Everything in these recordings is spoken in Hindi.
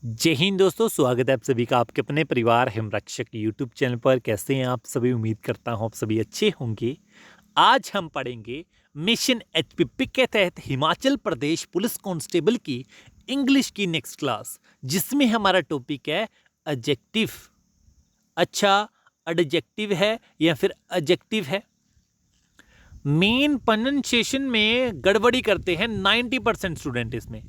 जय हिंद दोस्तों, स्वागत है आप सभी का आपके अपने परिवार हिमरक्षक यूट्यूब चैनल पर। कैसे हैं आप सभी? उम्मीद करता हूं आप सभी अच्छे होंगे। आज हम पढ़ेंगे मिशन एचपीपी के तहत हिमाचल प्रदेश पुलिस कांस्टेबल की इंग्लिश की नेक्स्ट क्लास, जिसमें हमारा टॉपिक है एडजेक्टिव। अच्छा, एडजेक्टिव है या फिर एडजेक्टिव है? मेन प्रोनाउंसिएशन में गड़बड़ी करते हैं 90% स्टूडेंट। इसमें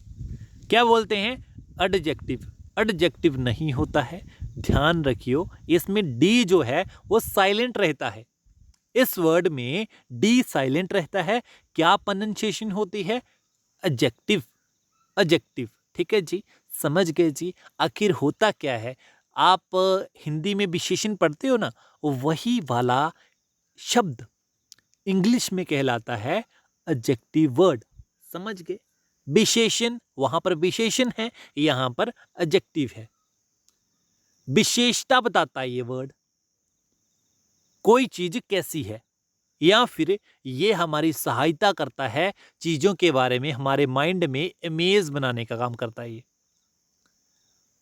क्या बोलते हैं? एडजेक्टिव। एडजेक्टिव नहीं होता है, ध्यान रखियो। इसमें डी जो है वो साइलेंट रहता है। इस वर्ड में डी साइलेंट रहता है। क्या प्रोनाउंसिएशन होती है? एडजेक्टिव। एडजेक्टिव, ठीक है जी, समझ गए जी। आखिर होता क्या है? आप हिंदी में विशेषण पढ़ते हो ना, वही वाला शब्द इंग्लिश में कहलाता है एडजेक्टिव वर्ड। समझ गए? विशेषण, वहां पर विशेषण है, यहां पर एडजेक्टिव है। विशेषता बताता है ये वर्ड, कोई चीज कैसी है, या फिर ये हमारी सहायता करता है चीजों के बारे में, हमारे माइंड में इमेज बनाने का काम करता है ये।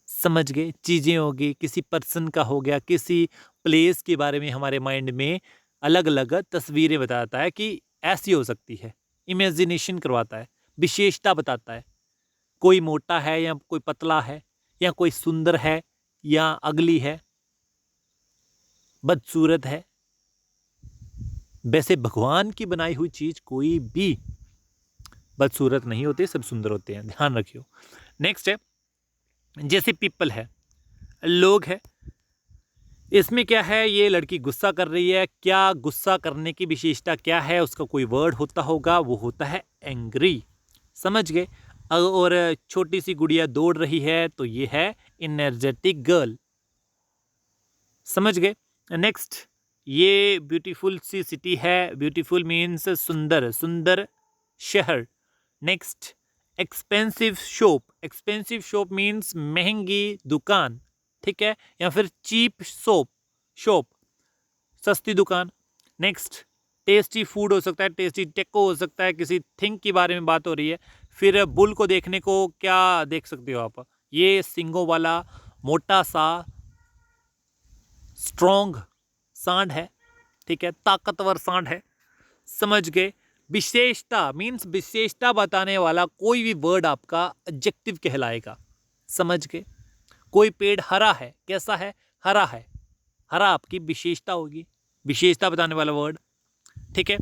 समझ गए? चीजें होगी, किसी पर्सन का हो गया, किसी प्लेस के बारे में हमारे माइंड में अलग अलग तस्वीरें बताता है कि ऐसी हो सकती है, इमेजिनेशन करवाता है। विशेषता बताता है, कोई मोटा है या कोई पतला है, या कोई सुंदर है या अगली है, बदसूरत है। वैसे भगवान की बनाई हुई चीज कोई भी बदसूरत नहीं होती, सब सुंदर होते हैं, ध्यान रखियो। नेक्स्ट है, जैसे पीपल है, लोग है। इसमें क्या है? ये लड़की गुस्सा कर रही है। क्या गुस्सा करने की विशेषता क्या है? उसका कोई वर्ड होता होगा, वो होता है एंग्री। समझ गए? और छोटी सी गुड़िया दौड़ रही है तो ये है एनर्जेटिक गर्ल। समझ गए? नेक्स्ट, ये ब्यूटीफुल सी सिटी है। ब्यूटीफुल मीन्स सुंदर, सुंदर शहर। Next, expensive shop. Expensive shop means महंगी दुकान, ठीक है, या फिर चीप शॉप, शॉप सस्ती दुकान। नेक्स्ट, टेस्टी फूड हो सकता है, टेस्टी टेको हो सकता है, किसी थिंग के बारे में बात हो रही है। फिर बुल को देखने को क्या देख सकते हो आप? ये सिंगों वाला मोटा सा स्ट्रॉन्ग सांड है, ठीक है, ताकतवर सांड है। समझ गए? विशेषता मीन्स विशेषता बताने वाला कोई भी वर्ड आपका एडजेक्टिव कहलाएगा। समझ गए? कोई पेड़ हरा है, कैसा है? हरा है, हरा आपकी विशेषता होगी, विशेषता बताने वाला वर्ड, ठीक है।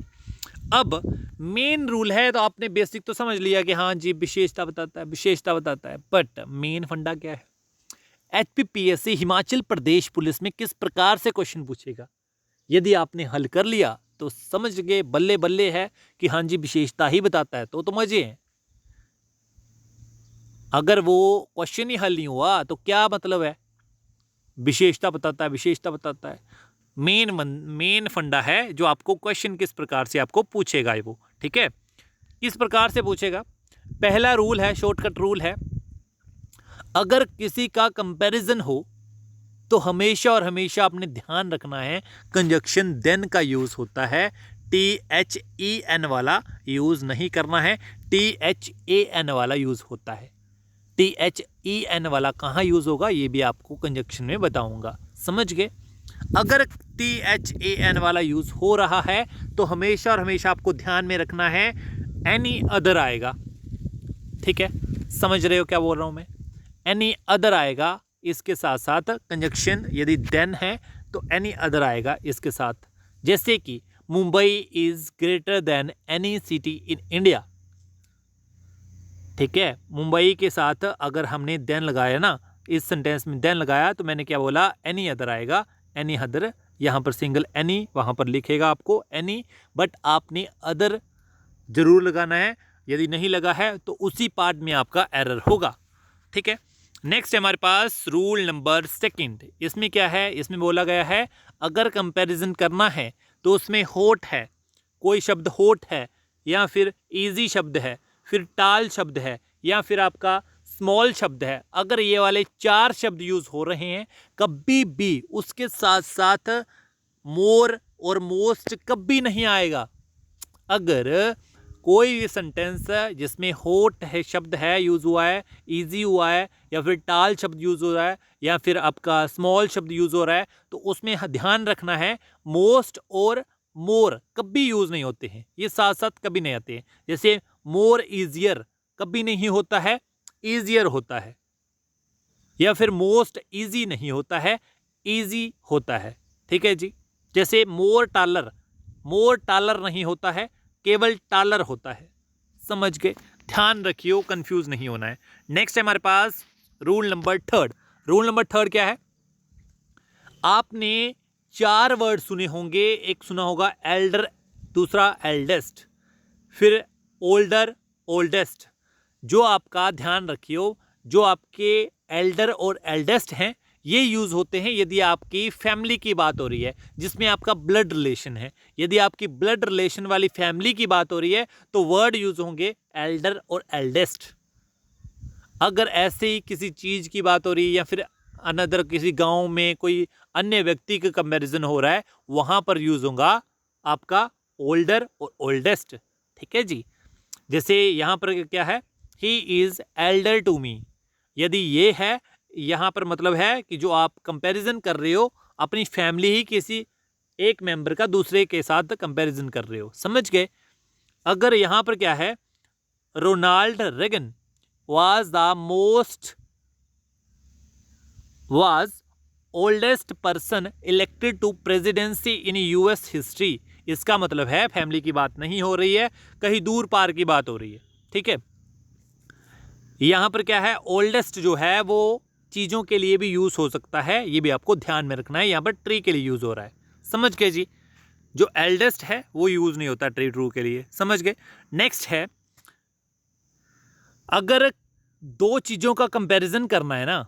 अब मेन रूल है, तो आपने बेसिक तो समझ लिया कि हाँ जी विशेषता बताता है, विशेषता बताता है, बट मेन फंडा क्या है? एचपीपीएससी हिमाचल प्रदेश पुलिस में किस प्रकार से क्वेश्चन पूछेगा? यदि आपने हल कर लिया तो समझ गए, बल्ले बल्ले है कि हाँ जी विशेषता ही बताता है, तो मजे हैं। अगर वो क्वेश्चन ही हल नहीं हुआ तो क्या मतलब है? विशेषता बताता है, विशेषता बताता है। मेन फंडा है जो आपको क्वेश्चन किस प्रकार से आपको पूछेगा वो, ठीक है, किस प्रकार से पूछेगा। पहला रूल है, शॉर्टकट रूल है, अगर किसी का कंपैरिजन हो तो हमेशा और हमेशा आपने ध्यान रखना है कंजक्शन देन का यूज होता है। THEN वाला यूज नहीं करना है, THAN वाला यूज होता है। THEN वाला कहाँ यूज होगा ये भी आपको कंजक्शन में बताऊंगा। समझ गए? अगर THAN वाला यूज हो रहा है तो हमेशा और हमेशा आपको ध्यान में रखना है एनी अदर आएगा, ठीक है। समझ रहे हो क्या बोल रहा हूं मैं? एनी अदर आएगा इसके साथ साथ कंजक्शन, यदि देन है तो एनी अदर आएगा इसके साथ। जैसे कि Mumbai is greater than any city in India, ठीक है। मुंबई के साथ अगर हमने देन लगाया ना, इस सेंटेंस में देन लगाया, तो मैंने क्या बोला? एनी अदर आएगा। एनी अदर, यहाँ पर सिंगल एनी, वहाँ पर लिखेगा आपको एनी, बट आपने अदर जरूर लगाना है। यदि नहीं लगा है तो उसी पार्ट में आपका एरर होगा, ठीक है। नेक्स्ट है हमारे पास रूल नंबर 2। इसमें क्या है? इसमें बोला गया है अगर कंपैरिजन करना है तो उसमें होट है, कोई शब्द होट है, या फिर इजी शब्द है, फिर टाल शब्द है, या फिर आपका स्मॉल शब्द है। अगर ये वाले 4 शब्द यूज हो रहे हैं, कभी भी उसके साथ साथ मोर और मोस्ट कभी नहीं आएगा। अगर कोई भी सेंटेंस जिसमें होट है शब्द है यूज़ हुआ है, इजी हुआ है, या फिर टाल शब्द यूज़ हो रहा है, या फिर आपका स्मॉल शब्द यूज़ हो रहा है, तो उसमें ध्यान रखना है मोस्ट और मोर कभी यूज़ नहीं होते हैं, ये साथ साथ कभी नहीं आते हैं। जैसे मोर ईजियर कभी नहीं होता है, ईजियर होता है, या फिर मोस्ट इजी नहीं होता है, इजी होता है। ठीक है जी। जैसे मोर टालर नहीं होता है, केवल टालर होता है। समझ गए? ध्यान रखियो, कंफ्यूज नहीं होना है। नेक्स्ट है हमारे पास rule number third. Rule number third क्या है? आपने 4 वर्ड सुने होंगे। एक सुना होगा एल्डर, दूसरा एल्डेस्ट, फिर ओल्डर, ओल्डेस्ट। जो आपका ध्यान रखियो, जो आपके एल्डर और एल्डेस्ट हैं, ये यूज़ होते हैं यदि आपकी फैमिली की बात हो रही है, जिसमें आपका ब्लड रिलेशन है। यदि आपकी ब्लड रिलेशन वाली फैमिली की बात हो रही है तो वर्ड यूज़ होंगे एल्डर और एल्डेस्ट। अगर ऐसे ही किसी चीज़ की बात हो रही है या फिर अनदर किसी गांव में कोई अन्य व्यक्ति का कंपैरिजन हो रहा है, वहाँ पर यूज़ होगा आपका ओल्डर और ओल्डेस्ट। ठीक है जी। जैसे यहाँ पर क्या है, he is elder to me. यदि ये है, यहाँ पर मतलब है कि जो आप कंपैरिजन कर रहे हो अपनी फैमिली ही किसी एक मेंबर का दूसरे के साथ कंपैरिजन कर रहे हो। समझ गए? अगर यहाँ पर क्या है, Ronald Reagan was oldest person elected to presidency in US history। इसका मतलब है फैमिली की बात नहीं हो रही है, कहीं दूर पार की बात हो रही है। ठीक है। यहाँ पर क्या है, ओल्डेस्ट जो है वो चीज़ों के लिए भी यूज़ हो सकता है, ये भी आपको ध्यान में रखना है। यहाँ पर ट्री के लिए यूज़ हो रहा है। समझ गए जी? जो एल्डेस्ट है वो यूज़ नहीं होता ट्रू के लिए। समझ गए? नेक्स्ट है, अगर 2 चीज़ों का कंपैरिजन करना है ना,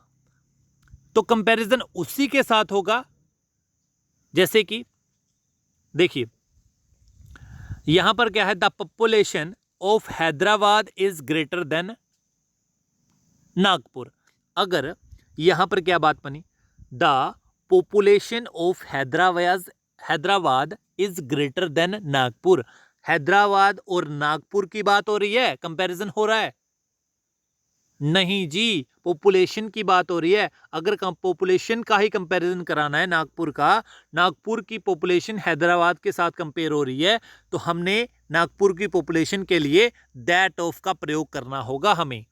तो कंपैरिजन उसी के साथ होगा। जैसे कि देखिए यहां पर क्या है, the population of Hyderabad is greater than Nagpur. अगर यहां पर क्या बात बनी, the population of Hyderabad is greater than Nagpur. Hyderabad और नागपुर की बात हो रही है, कंपैरिजन हो रहा है? नहीं जी, पॉपुलेशन की बात हो रही है। अगर पॉपुलेशन का ही कंपैरिजन कराना है नागपुर का, नागपुर की पॉपुलेशन हैदराबाद के साथ कंपेयर हो रही है, तो हमने नागपुर की पॉपुलेशन के लिए दैट ऑफ का प्रयोग करना होगा हमें,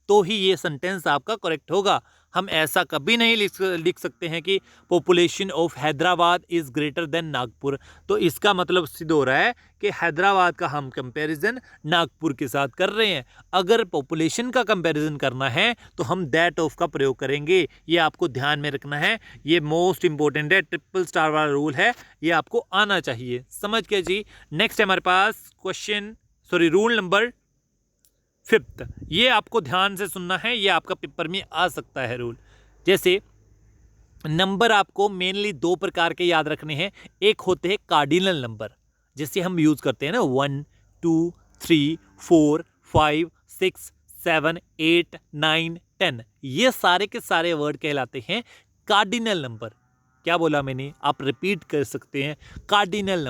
तो ही ये सेंटेंस आपका करेक्ट होगा। हम ऐसा कभी नहीं लिख सकते हैं कि population of Hyderabad is greater than Nagpur. तो इसका मतलब सिद्ध हो रहा है कि हैदराबाद का हम कंपैरिजन नागपुर के साथ कर रहे हैं। अगर पॉपुलेशन का कंपैरिजन करना है तो हम दैट ऑफ का प्रयोग करेंगे। ये आपको ध्यान में रखना है, ये मोस्ट इंपॉर्टेंट है, ट्रिपल स्टार वाला रूल है, ये आपको आना चाहिए। समझ के जी। नेक्स्ट है हमारे पास रूल नंबर 5। ये आपको ध्यान से सुनना है, ये आपका पेपर में आ सकता है रूल। जैसे नंबर आपको मेनली 2 प्रकार के याद रखने हैं। एक होते हैं कार्डिनल नंबर, जैसे हम यूज़ करते हैं ना 1 2 3 4 5 6 7 8 9 10। ये सारे के सारे वर्ड कहलाते हैं कार्डिनल नंबर। क्या बोला मैंने, आप रिपीट कर सकते हैं। कार्डिनल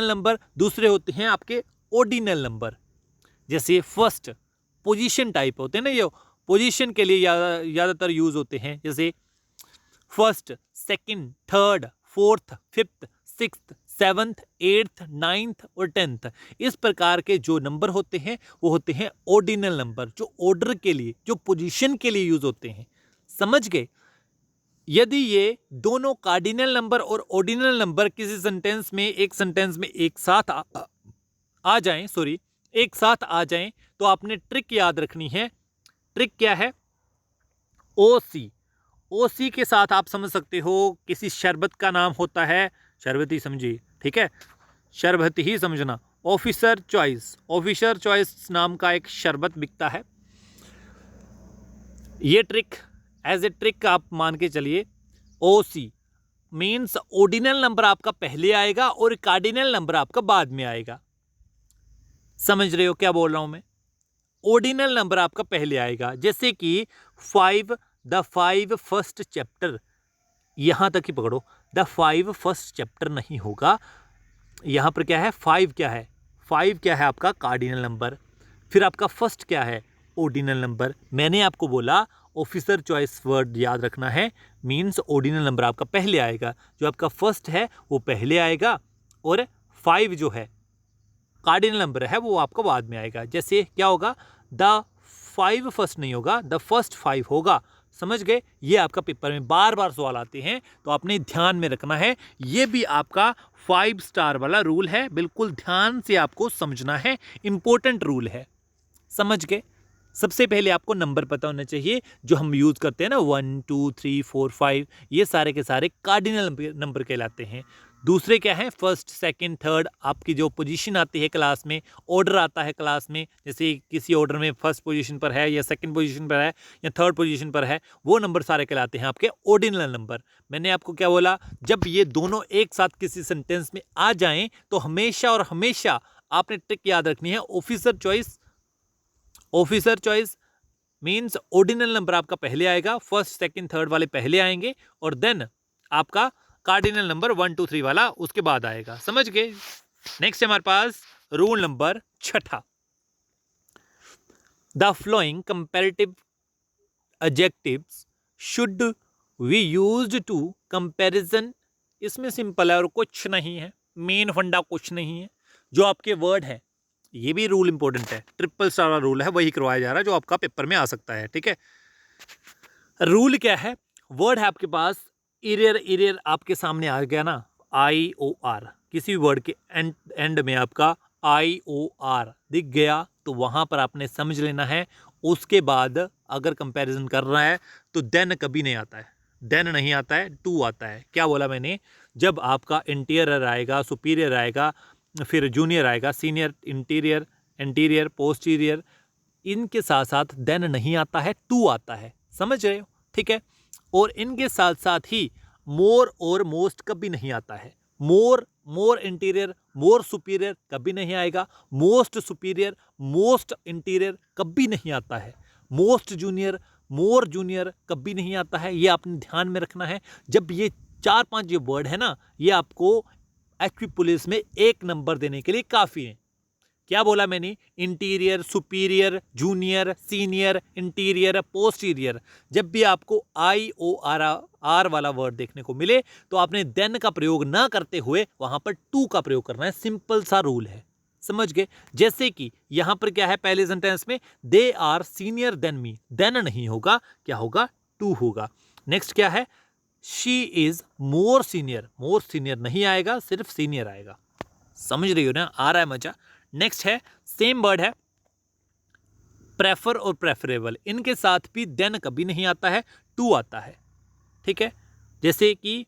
नंबर दूसरे होते हैं आपके ऑर्डिनल नंबर। जैसे फर्स्ट पोजीशन टाइप होते हैं ना, ये पोजीशन के लिए ज़्यादातर यूज़ होते हैं। जैसे first, second, third, fourth, fifth, sixth, seventh, eighth, ninth और 10th। इस प्रकार के जो नंबर होते हैं वो होते हैं ऑर्डिनल नंबर, जो ऑर्डर के लिए, जो पोजीशन के लिए यूज़ होते हैं। समझ गए? यदि ये दोनों कार्डिनल नंबर और ऑर्डिनल नंबर किसी सेंटेंस में एक साथ आ जाएं तो आपने ट्रिक याद रखनी है। ट्रिक क्या है? ओसी के साथ आप समझ सकते हो किसी शरबत का नाम होता है, शरबत ही समझिए। ठीक है, शरबत ही समझना। ऑफिसर चॉइस नाम का एक शरबत बिकता है। ये ट्रिक एज ए ट्रिक आप मान के चलिए। ओसी मीन्स ऑर्डिनल नंबर आपका पहले आएगा और कार्डिनल नंबर आपका बाद में आएगा। समझ रहे हो क्या बोल रहा हूं मैं? ऑर्डिनल नंबर आपका पहले आएगा। जैसे कि 5 द 5 फर्स्ट चैप्टर, यहां तक ही पकड़ो। द 5 फर्स्ट चैप्टर नहीं होगा। यहां पर क्या है, 5 क्या है, 5 क्या है आपका कार्डिनल नंबर, फिर आपका फर्स्ट क्या है ऑर्डिनल नंबर। मैंने आपको बोला ऑफिसर चॉइस वर्ड याद रखना है, मीन्स ऑर्डिनल नंबर आपका पहले आएगा, जो आपका फर्स्ट है वो पहले आएगा और 5 जो है कार्डिनल नंबर है वो आपका बाद में आएगा। जैसे क्या होगा, द 5 फर्स्ट नहीं होगा, द फर्स्ट 5 होगा। समझ गए? ये आपका पेपर में बार बार सवाल आते हैं तो आपने ध्यान में रखना है। ये भी आपका 5 स्टार वाला रूल है, बिल्कुल ध्यान से आपको समझना है, इंपॉर्टेंट रूल है। समझ गए? सबसे पहले आपको नंबर पता होना चाहिए जो हम यूज़ करते हैं ना, 1 2 3 4 5, ये सारे के सारे कार्डिनल नंबर कहलाते हैं। दूसरे क्या है, फर्स्ट सेकंड थर्ड, आपकी जो पोजीशन आती है क्लास में, ऑर्डर आता है क्लास में, जैसे किसी ऑर्डर में फर्स्ट पोजीशन पर है या सेकंड पोजीशन पर है या थर्ड पोजीशन पर है, वो नंबर सारे कहलाते हैं आपके ऑर्डिनल नंबर। मैंने आपको क्या बोला, जब ये दोनों एक साथ किसी सेंटेंस में आ जाएं तो हमेशा और हमेशा आपने ट्रिक याद रखनी है, officer choice. Officer choice means ordinal number आपका पहले आएगा, फर्स्ट सेकंड थर्ड वाले पहले आएंगे और देन आपका कार्डिनल नंबर 1 2 3 वाला उसके बाद आएगा। समझ गए? नेक्स्ट हमारे पास rule number 6, the flowing comparative adjectives should we used to comparison. इसमें सिंपल है और कुछ नहीं है, मेन फंडा कुछ नहीं है, जो आपके वर्ड है, ये भी रूल इंपॉर्टेंट है, ट्रिपल स्टार वाला रूल है, वही करवाया जा रहा है जो आपका पेपर में आ सकता है। ठीक है, रूल क्या है, वर्ड है आपके पास, इरेर, इरेर आपके सामने आ गया ना, IOR, किसी भी वर्ड के एंड में आपका IOR दिख गया तो वहां पर आपने समझ लेना है। उसके बाद अगर कंपैरिजन कर रहा है तो देन कभी नहीं आता है, देन नहीं आता है, टू आता है। क्या बोला मैंने, जब आपका इंटीरियर आएगा, सुपीरियर आएगा, फिर जूनियर आएगा, सीनियर, इंटीरियर, एंटीरियर, पोस्टीरियर, इनके साथ साथ देन नहीं आता है, टू आता है। समझ रहे हो? ठीक है, और इनके साथ साथ ही मोर और मोस्ट कभी नहीं आता है। मोर, मोर इंटीरियर, मोर सुपीरियर कभी नहीं आएगा, मोस्ट सुपीरियर, मोस्ट इंटीरियर कभी नहीं आता है, मोस्ट जूनियर, मोर जूनियर कभी नहीं आता है। ये आपने ध्यान में रखना है। जब ये 4-5 जो वर्ड है ना, ये आपको एचपी पुलिस में 1 नंबर देने के लिए काफ़ी है। क्या बोला मैंने, interior, superior, junior, senior, interior, posterior, जब भी आपको IOR वाला वर्ड देखने को मिले तो आपने देन का प्रयोग ना करते हुए वहां पर टू का प्रयोग करना है। सिंपल सा रूल है, समझ गए? जैसे कि यहां पर क्या है, पहले सेंटेंस में they are senior than me, then नहीं होगा, क्या होगा, टू होगा। नेक्स्ट क्या है, she is more senior, more senior नहीं आएगा, सिर्फ सीनियर आएगा। समझ रही हो ना? आ रहा है मजा? नेक्स्ट है, सेम वर्ड है, प्रेफर और प्रेफरेबल, इनके साथ भी देन कभी नहीं आता है, टू आता है। ठीक है, जैसे कि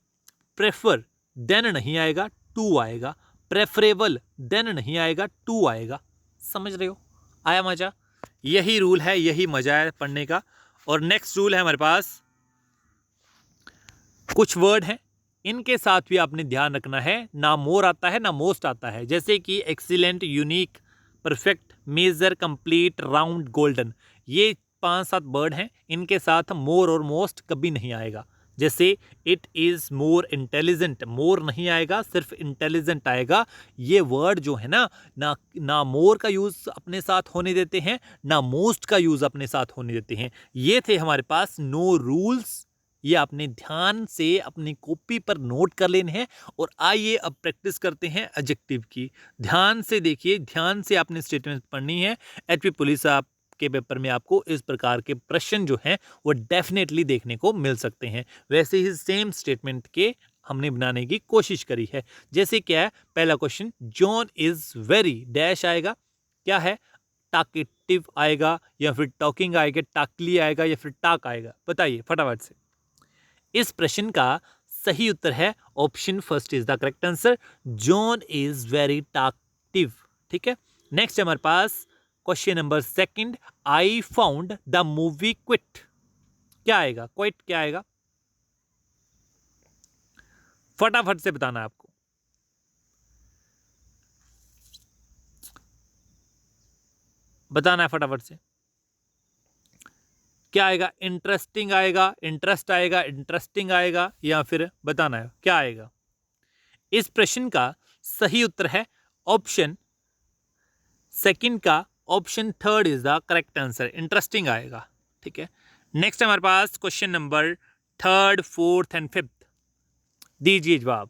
प्रेफर देन नहीं आएगा, टू आएगा, प्रेफरेबल देन नहीं आएगा, टू आएगा। समझ रहे हो? आया मजा? यही रूल है, यही मजा है पढ़ने का। और नेक्स्ट रूल है हमारे पास, कुछ वर्ड हैं इनके साथ भी आपने ध्यान रखना है, ना मोर आता है ना मोस्ट आता है। जैसे कि excellent, unique, perfect, major, complete, round, golden, ये 5-7 वर्ड हैं, इनके साथ मोर और मोस्ट कभी नहीं आएगा। जैसे इट इज़ मोर इंटेलिजेंट, मोर नहीं आएगा, सिर्फ इंटेलिजेंट आएगा। ये वर्ड जो है ना मोर का यूज़ अपने साथ होने देते हैं, ना मोस्ट का यूज़ अपने साथ होने देते हैं। ये थे हमारे पास 9 रूल्स, ये आपने ध्यान से अपनी कॉपी पर नोट कर लेने हैं। और आइए अब प्रैक्टिस करते हैं एडजेक्टिव की। ध्यान से देखिए, ध्यान से आपने स्टेटमेंट पढ़नी है। एचपी पुलिस आपके पेपर में आपको इस प्रकार के प्रश्न जो हैं वो डेफिनेटली देखने को मिल सकते हैं। वैसे ही सेम स्टेटमेंट के हमने बनाने की कोशिश करी है। जैसे क्या है, पहला question, John is very dash आएगा, क्या है, टाकेटिव आएगा या फिर टॉकिंग आएगा, टाकली आएगा या फिर टाक आएगा? बताइए फटाफट से। इस प्रश्न का सही उत्तर है option first is the correct answer, John is very talkative. ठीक है, नेक्स्ट हमारे पास question number 2, I found the movie quit, क्या आएगा, क्विट क्या आएगा, फटाफट से बताना है आपको। बताना है फटाफट से, क्या आएगा, इंटरेस्टिंग आएगा, इंटरेस्ट आएगा, इंटरेस्टिंग आएगा, या फिर बताना है क्या आएगा। इस प्रश्न का सही उत्तर है ऑप्शन सेकंड का option third is the correct answer. Interesting आएगा, ठीक है। नेक्स्ट हमारे पास question number third, fourth and fifth. दीजिए जवाब।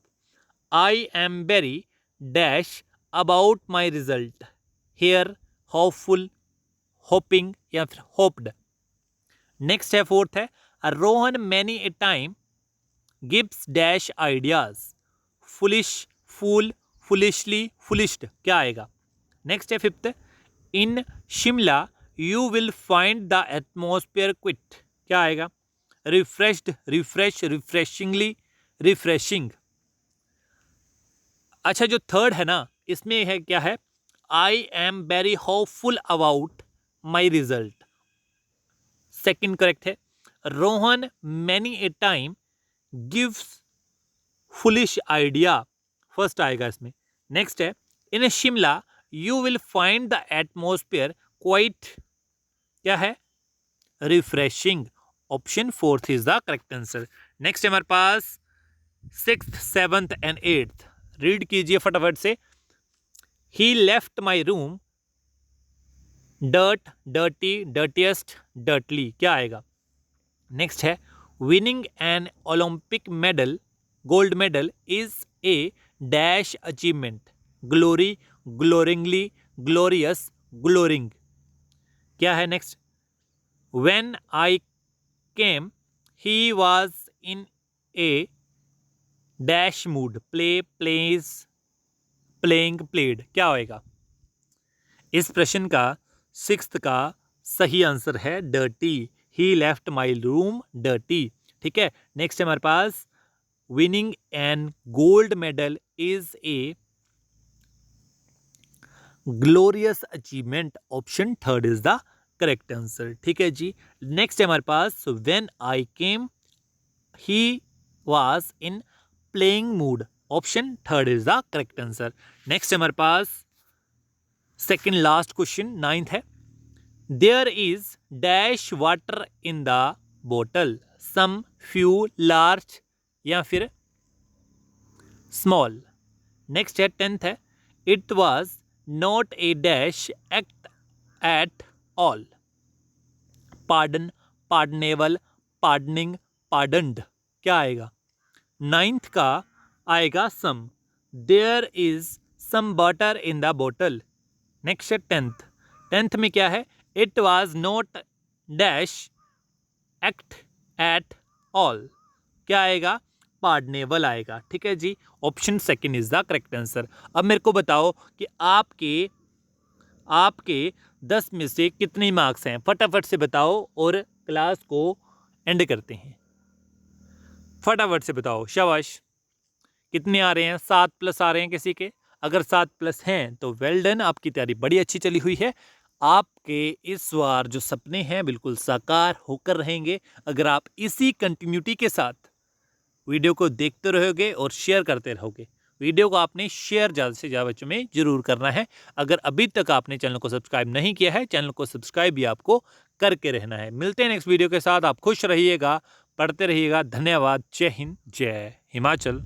I am very dash about my result, hair, hopeful, hoping या फिर होप्ड। नेक्स्ट है फोर्थ है, Rohan many a time gives dash ideas, foolish, fool, foolishly, foolished. क्या आएगा? नेक्स्ट है fifth, in Shimla you will find the atmosphere quit. क्या आएगा? Refreshed, refresh, refreshingly, refreshing. अच्छा, जो थर्ड है ना, इसमें है क्या है? I am very hopeful about my result, second correct है। Rohan many a time gives foolish idea, first आएगा इसमें। नेक्स्ट है, in Shimla you will find the atmosphere quite, क्या है? Refreshing. Option fourth is the correct answer. Next है हमारे पास sixth, seventh and eighth. Read कीजिए फटाफट से। He left my room dirt, dirty, dirtiest, dirtly. क्या आएगा? नेक्स्ट है, winning an Olympic medal, gold medal is a dash achievement, glory, gloringly, glorious, gloring. क्या है next? When I came he was in a dash mood, play, plays, playing, played. क्या होएगा? इस प्रश्न का सिक्स्थ का सही आंसर है dirty. He left my room dirty, ठीक है। नेक्स्ट है हमारे पास, winning an gold medal is a glorious achievement. Option third is the correct answer, ठीक है जी। नेक्स्ट है हमारे पास, when I came he was in playing mood. Option third is the correct answer. Next है हमारे पास सेकेंड लास्ट क्वेश्चन, नाइन्थ है, there is dash water in the बोतल, सम, फ्यू, लार्ज या फिर स्मॉल। नेक्स्ट है टेंथ है, it was not a dash act at all, pardon, pardonable, pardoning, pardoned. क्या आएगा? नाइन्थ का आएगा some, there is some butter in the बोतल। नेक्स्ट है टेंथ। टेंथ में क्या है? It was not dash act at all. क्या आएगा? पार्डनेबल आएगा, ठीक है जी। Option second is the correct answer. अब मेरे को बताओ कि आपके 10 में से कितने मार्क्स हैं? फटाफट से बताओ और क्लास को एंड करते हैं। फटाफट से बताओ, शाबाश। कितने आ रहे हैं? 7+ आ रहे हैं किसी के? अगर 7+ हैं तो वेल डन, आपकी तैयारी बड़ी अच्छी चली हुई है। आपके इस बार जो सपने हैं बिल्कुल साकार होकर रहेंगे अगर आप इसी कंटिन्यूटी के साथ वीडियो को देखते रहोगे और शेयर करते रहोगे। वीडियो को आपने शेयर ज़्यादा से ज़्यादा बच्चों में जरूर करना है। अगर अभी तक आपने चैनल को सब्सक्राइब नहीं किया है, चैनल को सब्सक्राइब भी आपको करके रहना है। मिलते हैं नेक्स्ट वीडियो के साथ। आप खुश रहिएगा, पढ़ते रहिएगा। धन्यवाद। जय हिंद, जय हिमाचल।